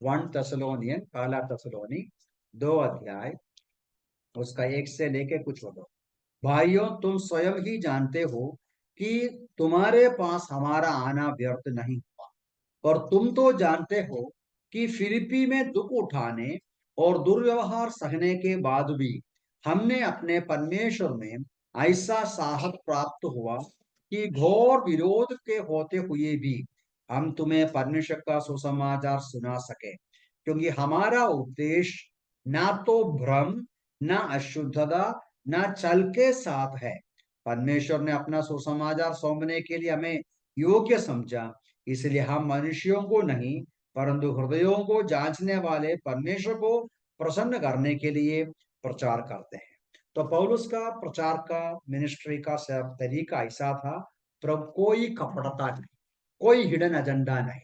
1 Thessalonian, पहला तसलोनी 2 अध्याय, उसका 1 से लेके कुछ हो दो। भाइयों, तुम स्वयं ही जानते हो कि तुम्हारे पास हमारा आना व्यर्थ नहीं हुआ, और तुम तो जानते हो कि फिलिपी में दुख उठाने और दुर्व्यवहार सहने के बाद भी हमने अपने परमेश्वर में ऐसा साहस प्राप्त हुआ कि घोर विरोध के होते हुए भी हम तुम्हें परमेश्वर का सुसमाचार सुना सके, क्योंकि हमारा उपदेश ना तो भ्रम, ना अशुद्धता, ना छल के साथ है। परमेश्वर ने अपना सुसमाचार सौंपने के लिए हमें योग्य समझा, इसलिए हम मनुष्यों को नहीं परंतु हृदयों को जांचने वाले परमेश्वर को प्रसन्न करने के लिए प्रचार करते हैं। तो पौलुस का प्रचार का, मिनिस्ट्री का तरीका ऐसा था, प्रभु कोई कपटता नहीं, कोई हिडन एजेंडा नहीं,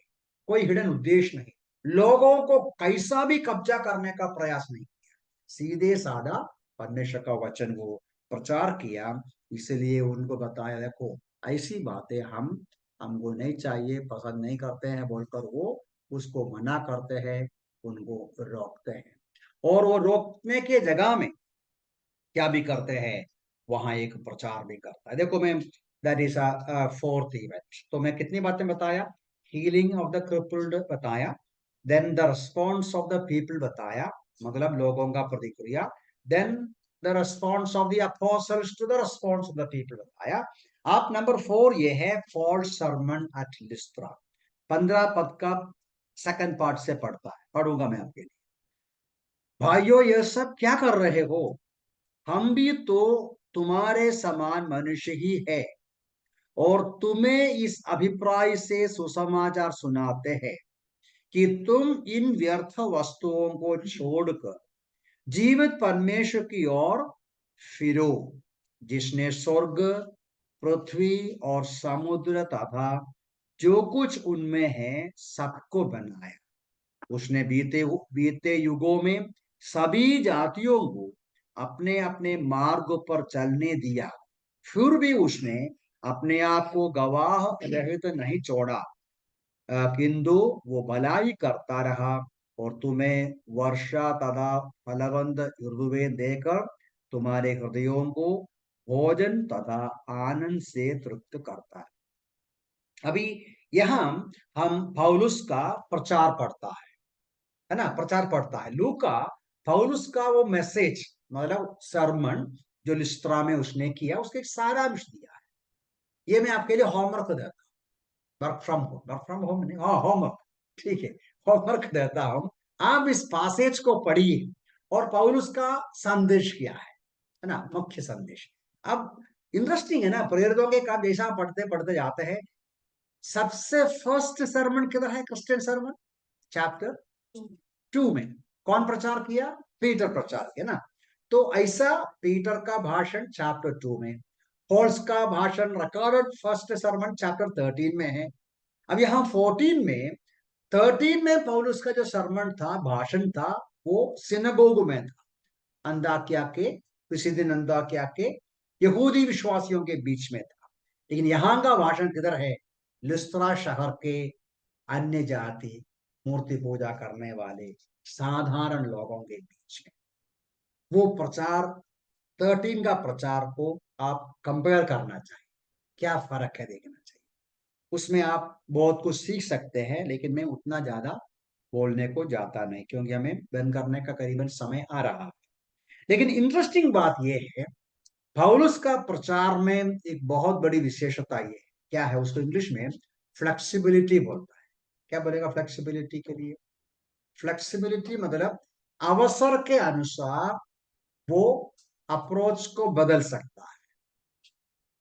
कोई हिडन उद्देश्य नहीं, लोगों को कैसा भी कब्जा करने का प्रयास नहीं किया, सीधे साधा परमेश्वर का वचन वो प्रचार किया। इसलिए उनको बताया, देखो ऐसी बातें हमको नहीं चाहिए, पसंद नहीं करते हैं बोलकर वो उसको मना करते हैं, उनको रोकते हैं। और वो रोकने के जगह में क्या भी करते हैं, वहां एक प्रचार भी करता है। देखो मैं, that is a fourth event. तो मैं कितनी बातें बताया? हीलिंग ऑफ द क्रिपल्ड बताया, then the response of the people बताया, मतलब लोगों का प्रतिक्रिया, then the response of the apostles to the response of the people बताया। आप नंबर 4 ये है फॉल्स सरमन एट लिस्ट्रा, 15 पद का सेकंड पार्ट से पढ़ता है, पढ़ूंगा मैं आपके लिए। भाइयों, ये सब क्या कर रहे हो? हम भी तो तुम्हारे समान मनुष्य ही है, और तुम्हें इस अभिप्राय से सुसमाचार सुनाते हैं कि तुम इन व्यर्थ वस्तुओं को छोड़कर जीवित परमेश्वर की ओर फिरो, जिसने स्वर्ग, पृथ्वी और समुद्र तथा जो कुछ उनमें है सबको बनाया। उसने बीते बीते युगों में सभी जातियों को अपने अपने मार्ग पर चलने दिया, फिर भी उसने अपने आप को गवाह रहित नहीं छोड़ा, किंतु वो भलाई करता रहा और तुम्हें वर्षा तथा फलवंत ऋतुएं देकर तुम्हारे हृदयों को भोजन तथा आनंद से तृप्त करता है। अभी यहाँ हम पौलुस का प्रचार पढ़ता है ना, प्रचार पढ़ता है। लूका पौलुस का वो मैसेज, मतलब सरमन जो लिस्त्रा में उसने किया, उसके एक सारांश दिया है। ये मैं आपके लिए होमवर्क देता हूँ, वर्क फ्रॉम होम नहीं, हाँ होमवर्क, ठीक है, होमवर्क देता हूँ। आप इस पासेज को पढ़िए और पौलुस का संदेश क्या है ना, मुख्य संदेश। अब इंटरेस्टिंग है ना, प्रेरितों के काम जैसा पढ़ते पढ़ते जाते हैं। सबसे फर्स्ट सरमन किधर है, क्रिश्चियन सरमन चैप्टर 2 में कौन प्रचार किया, पीटर प्रचार किया ना। तो ऐसा पीटर का भाषण चैप्टर 2 में, पॉल्स का भाषण रिकॉर्डेड फर्स्ट सरमन चैप्टर 13 में है। अब यहाँ 14 में, 13 में पौलुस का जो सरमन था, भाषण था, वो सिनेगोग में था, अंताकिया के, किसी दिन अंताकिया के यहूदी विश्वासियों के बीच में था। लेकिन यहाँ का भाषण किधर है, लुस्त्रा शहर के अन्य जाति मूर्ति पूजा करने वाले साधारण लोगों के बीच में। वो प्रचार 13 का प्रचार को आप कंपेयर करना चाहिए, क्या फर्क है देखना चाहिए। उसमें आप बहुत कुछ सीख सकते हैं, लेकिन मैं उतना ज्यादा बोलने को जाता नहीं, क्योंकि हमें बंद करने का करीबन समय आ रहा है। लेकिन इंटरेस्टिंग बात यह है, पौलुस का प्रचार में एक बहुत बड़ी विशेषता ये है, क्या है, उसको इंग्लिश में फ्लेक्सिबिलिटी बोलता है। क्या बोलेगा फ्लेक्सिबिलिटी के लिए, फ्लेक्सिबिलिटी मतलब अवसर के अनुसार वो अप्रोच को बदल सकता है।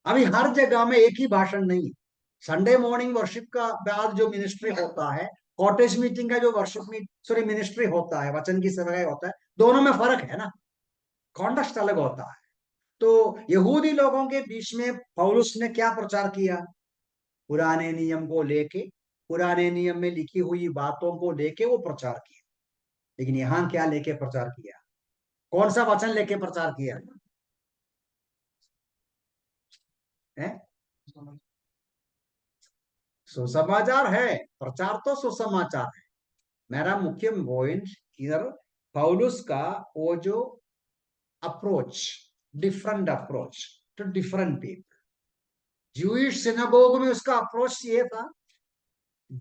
अभी हर जगह में एक ही भाषण नहीं। संडे मॉर्निंग वर्शिप का बाद जो मिनिस्ट्री होता है, कॉटेज मीटिंग का जो वर्शिप में सॉरी मिनिस्ट्री होता है, वचन की सेवा होता है, दोनों में फर्क है ना, कॉन्टेक्स्ट अलग होता है। तो यहूदी लोगों के बीच में पौलुस ने क्या प्रचार किया, पुराने नियम को लेके, पुराने नियम में लिखी हुई बातों को लेके वो प्रचार किया। लेकिन यहां क्या लेके प्रचार किया, कौन सा वचन लेके प्रचार किया है, सुसमाचार है, प्रचार तो सुसमाचार है। मेरा मुख्य पॉइंट इधर पौलुस का वो जो approach, different approach to different people. Jewish synagogue में उसका अप्रोच ये था,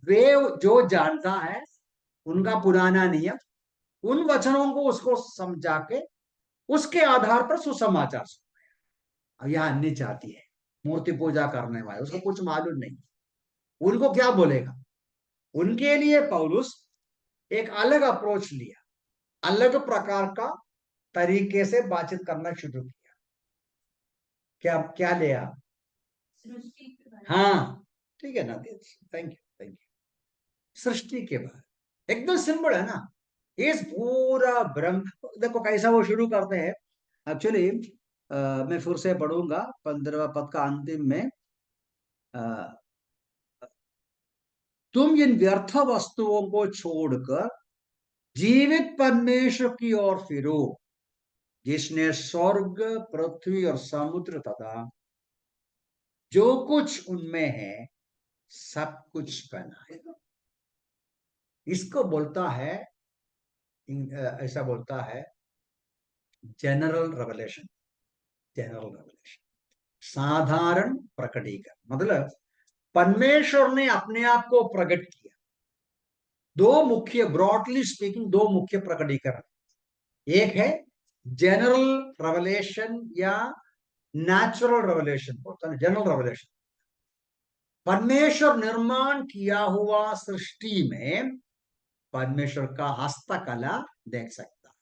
वे जो जानता है उनका पुराना नियम, उन वचनों को उसको समझा के उसके आधार पर सुसमाचार सुनाया। अब यह अन्य जाति है, मूर्ति पूजा करने वाले, उसको कुछ मालूम नहीं, उनको क्या बोलेगा। उनके लिए पौलुस एक अलग अप्रोच लिया, अलग प्रकार का तरीके से बातचीत करना शुरू किया। क्या क्या लिया, हाँ ठीक है ना, थैंक यू थैंक यू। सृष्टि के बाद एकदम सिंपल है ना, इस पूरा ब्रह्म देखो कैसा वो शुरू करते हैं। एक्चुअली मैं फिर से पढ़ूंगा 15वां पद का अंतिम में, अ, तुम इन व्यर्थ वस्तुओं को छोड़कर जीवित परमेश्वर की ओर फिरो, जिसने स्वर्ग पृथ्वी और समुद्र तथा जो कुछ उनमें है सब कुछ बनाया। इसको बोलता है, ऐसा बोलता है जनरल रेवलेशन, जनरल रेवलेशन, साधारण प्रकटीकरण। मतलब परमेश्वर ने अपने आप को प्रकट किया। दो मुख्य, ब्रॉडली स्पीकिंग, दो मुख्य प्रकटीकरण, एक है जनरल रेवलेशन या नेचुरल रेवलेशन, बोलता है जनरल रेवलेशन। परमेश्वर निर्माण किया हुआ सृष्टि में परमेश्वर का हस्तकला देख सकता है।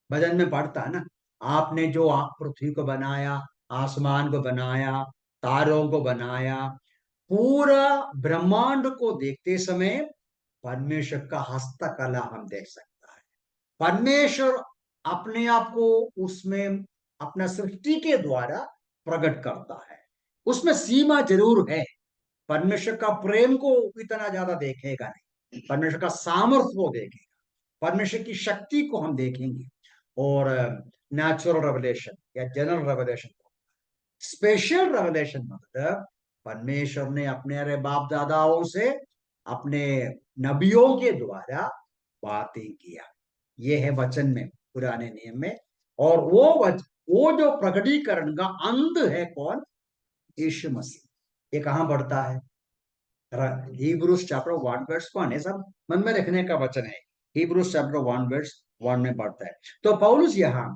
भजन में पढ़ता है ना, आपने जो आप पृथ्वी को बनाया, आसमान को बनाया, तारों को बनाया, पूरा ब्रह्मांड को देखते समय परमेश्वर का हस्तकला हम देख सकता है। परमेश्वर अपने आप को उसमें अपना सृष्टि के द्वारा प्रकट करता है। उसमें सीमा जरूर है, परमेश्वर का प्रेम को इतना ज्यादा देखेगा नहीं, परमेश्वर का सामर्थ्य को देखेगा, परमेश्वर की शक्ति को हम देखेंगे। और नेचुरल रेवलेशन या जनरल रेवलेशन, स्पेशल रेवलेशन मतलब परमेश्वर ने अपने अरे बाप दादाओं से, अपने नबियों के द्वारा बातें किया। ये है वचन में, पुराने नियम में। और वो वो जो प्रकटीकरण का अंत है कौन? यीशु मसीह। ये कहां बढ़ता है? हिब्रूज चैप्टर 1 वर्स 1, ये सब मन में रखने का वचन है। हिब्रूज चैप्टर 1 वर्स 1 में पढ़ता है। तो पौलुस यहाँ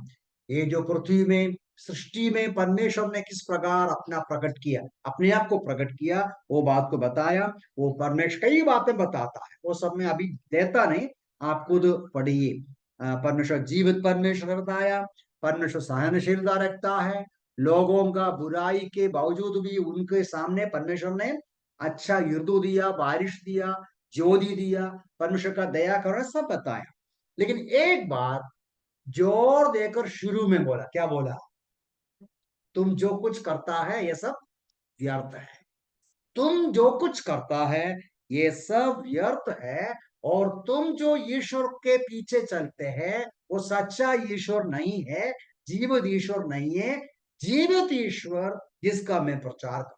ये जो पृथ्वी में सृष्टि में परमेश्वर ने किस प्रकार अपना प्रकट किया, अपने आप को प्रकट किया, वो बात को बताया। वो परमेश्वर कई बातें बताता है, वो सब में अभी देता नहीं, आप खुद पढ़िए। परमेश्वर जीवित परमेश्वर बताया, परमेश्वर सहनशीलता रखता है, लोगों का बुराई के बावजूद भी उनके सामने परमेश्वर ने अच्छा ऋतु दिया, बारिश दिया, ज्योति दिया, परमेश्वर का दया करना सब बताया। लेकिन एक बात जोर देकर शुरू में बोला, क्या बोला? तुम जो कुछ करता है ये सब व्यर्थ है। तुम जो कुछ करता है ये सब व्यर्थ है, और तुम जो ईश्वर के पीछे चलते हैं वो सच्चा ईश्वर नहीं है, जीवित ईश्वर नहीं है। जीवित ईश्वर जिसका मैं प्रचार कर,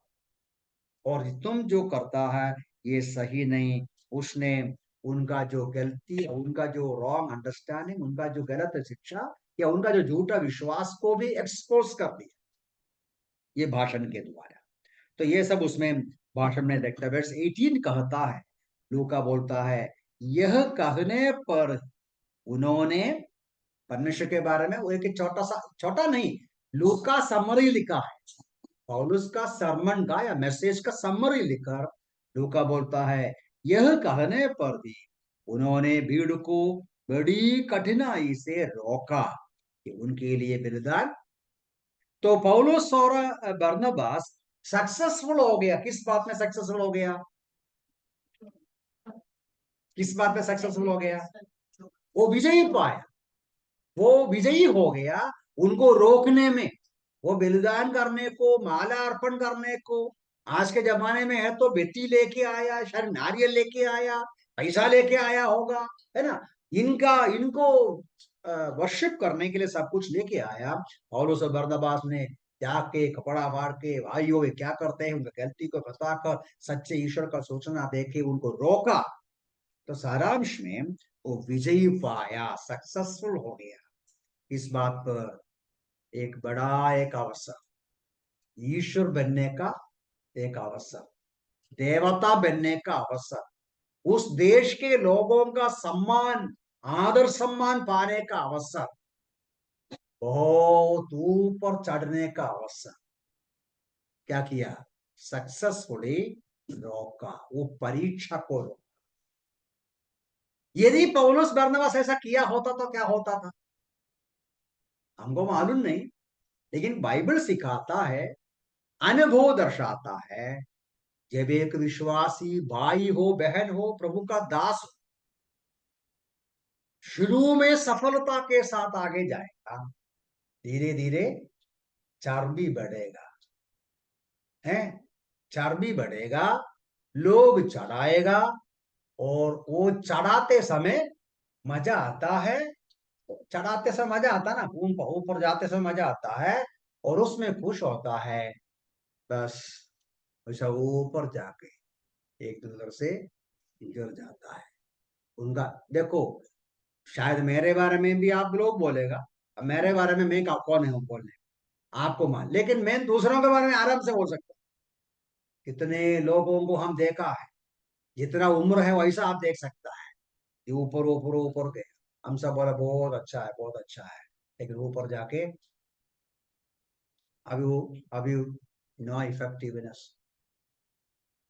और तुम जो करता है ये सही नहीं। उसने उनका जो गलती, उनका जो रॉन्ग अंडरस्टैंडिंग, उनका जो गलत शिक्षा या उनका जो झूठा विश्वास को भी एक्सपोज कर दिया ये भाषण के द्वारा। तो ये सब उसमें भाषण में देखता है। वर्स 18 कहता है, लूका बोलता है, यह कहने पर उन्होंने परमेश्वर के बारे में वो एक छोटा सा, छोटा नहीं, लूका समरी लिखा है। पौलुस का सरमन का या मैसेज का समरी लिखकर लूका बोलता है, यह कहने पर भी उन्होंने भीड़ को बड़ी कठिनाई से रोका कि उनके लिए बलिदान। तो पौलुस और बरनबास सक्सेसफुल हो गया। किस बात में सक्सेसफुल हो गया? किस बात में सक्सेसफुल हो गया? वो विजयी पाया, वो विजयी हो गया उनको रोकने में, वो बलिदान करने को, माला अर्पण करने को। आज के जमाने में है तो बेटी लेके आया, शायद नारियल लेके आया, पैसा लेके आया होगा, है ना। इनका इनको वर्शिप करने के लिए सब कुछ लेके आया। पौलुस और बरनबास ने त्याग के, कपड़ा फाड़ के, भाइयों ये क्या करते हैं, उनकी गलती को बताकर सच्चे ईश्वर का सूचना देके उनको रोका। तो सारांश में वो विजयी पाया, सक्सेसफुल हो गया। इस बात पर एक बड़ा एक अवसर, ईश्वर बनने का एक अवसर, देवता बनने का अवसर, उस देश के लोगों का सम्मान, आदर सम्मान पाने का अवसर, बहुत ऊपर चढ़ने का अवसर। क्या किया? सक्सेसफुली रोका, वो परीक्षा को रोका। यदि पौलुस बरनबास ऐसा किया होता तो क्या होता था हमको मालूम नहीं, लेकिन बाइबल सिखाता है, अनुभव दर्शाता है, जब एक विश्वासी भाई हो, बहन हो, प्रभु का दास हो, शुरू में सफलता के साथ आगे जाएगा, धीरे धीरे चर्बी बढ़ेगा, है, चर्बी बढ़ेगा, लोग चढ़ाएगा, और वो चढ़ाते समय मजा आता है। चढ़ाते समय मजा आता ना, ऊपर ऊपर जाते समय मजा आता है, और उसमें खुश होता है। बस वैसा ऊपर जाके एक दूसरे से गिर जाता है। उनका देखो, शायद मेरे बारे में भी आप लोग बोलेगा, अब मेरे बारे में मैं कौन है बोलने, आपको मान, लेकिन मैं दूसरों के बारे में आराम से बोल सकता हूँ। कितने लोगों को हम देखा है, जितना उम्र है वैसा आप देख सकता है, ये ऊपर ऊपर ऊपर के, हम सब बोला बहुत अच्छा है, बहुत अच्छा है, लेकिन ऊपर जाके अभी वो, अभी नो इफेक्टिवनेस,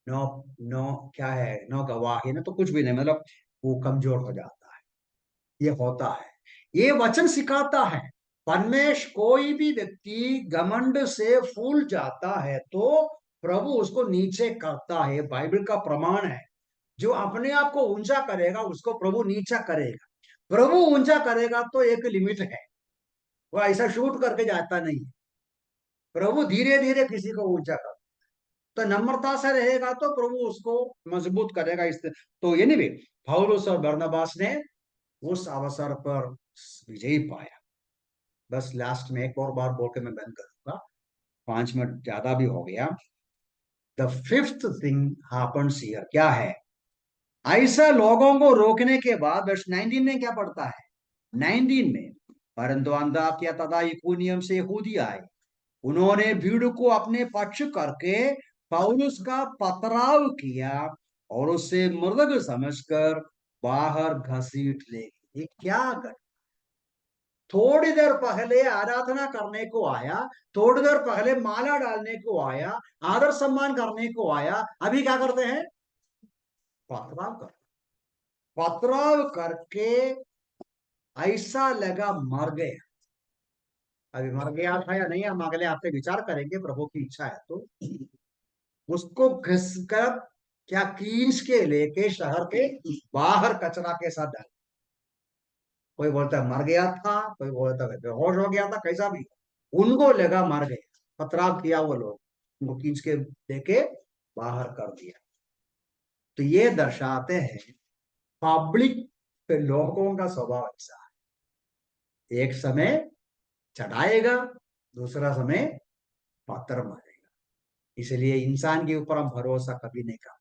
नो, नो क्या है, नो गवाही ना, तो कुछ भी नहीं, मतलब वो कमजोर हो जाता है। ये होता है, ये वचन सिखाता है। परमेश कोई भी व्यक्ति घमंड से फूल जाता है तो प्रभु उसको नीचे करता है, बाइबल का प्रमाण है। जो अपने आप को ऊंचा करेगा उसको प्रभु नीचा करेगा। प्रभु ऊंचा करेगा तो एक लिमिट है, वो ऐसा शूट करके जाता नहीं। प्रभु धीरे धीरे किसी को ऊंचा कर, तो नम्रता से रहेगा तो प्रभु उसको मजबूत करेगा। इस तो ये नहीं, पौलुस और बरनबास ने उस अवसर पर विजयी पाया। बस लास्ट में एक और बार बोल के मैं बंद करूंगा, 5 मिनट ज्यादा भी हो गया। The fifth thing happens here, क्या है? ऐसा लोगों को रोकने के बाद वर्ष 19 में क्या पढ़ता है? 19 में परंतु अंताकिया तथा इकुनियम से यहूदी आए, उन्होंने भीड़ को अपने पक्ष करके पौलुस का पथराव किया और उसे मृग समझकर बाहर घसीट ले। ये क्या कर, थोड़ी देर पहले आराधना करने को आया, थोड़ी देर पहले माला डालने को आया, आदर सम्मान करने को आया, अभी क्या करते हैं? पथराव कर, पथराव करके ऐसा लगा मर गया। अभी मर गया था या नहीं, हम अगले हफ्ते विचार करेंगे, प्रभु की इच्छा है तो। उसको घिस कर, क्या कींच के लेके शहर के बाहर कचरा के साथ डाल, कोई बोलता है मर गया था, कोई बोलता है बेहोश हो गया था, कैसा भी, उनको लगा मर गया, पथराव किया वो लोग, उनको खींच के लेके बाहर कर दिया। तो ये दर्शाते हैं पब्लिक पे लोगों का स्वभाव ऐसा है, एक समय चढ़ाएगा, दूसरा समय पत्थर मारेगा। इसलिए इंसान के ऊपर हम भरोसा कभी नहीं करना,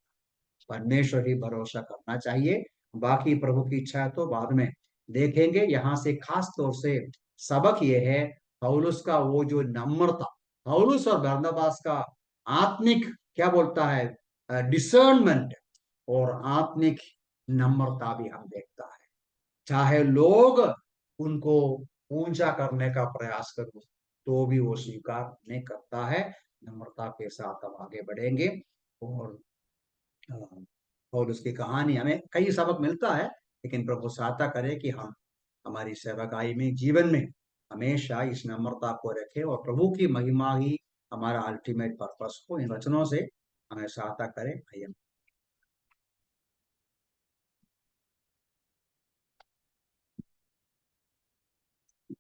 परमेश्वर ही भरोसा करना चाहिए। बाकी प्रभु की इच्छा है तो बाद में देखेंगे। यहाँ से खास तौर से सबक ये है, पौलुस का वो जो नम्रता, पौलुस और बरनबास का आत्मिक क्या बोलता है, डिसर्नमेंट और आत्मिक नम्रता भी हम देखता है। चाहे लोग उनको ऊंचा करने का प्रयास करो तो भी वो स्वीकार नहीं करता है। नम्रता के साथ हम आगे बढ़ेंगे। और और उसकी कहानी हमें कई सबक मिलता है, लेकिन प्रभु सहायता करे कि हम हमारी सेवकाई में, जीवन में हमेशा इस नम्रता को रखें और प्रभु की महिमा ही हमारा अल्टीमेट पर्पस हो। इन वचनों से हमें सहायता करें। आइए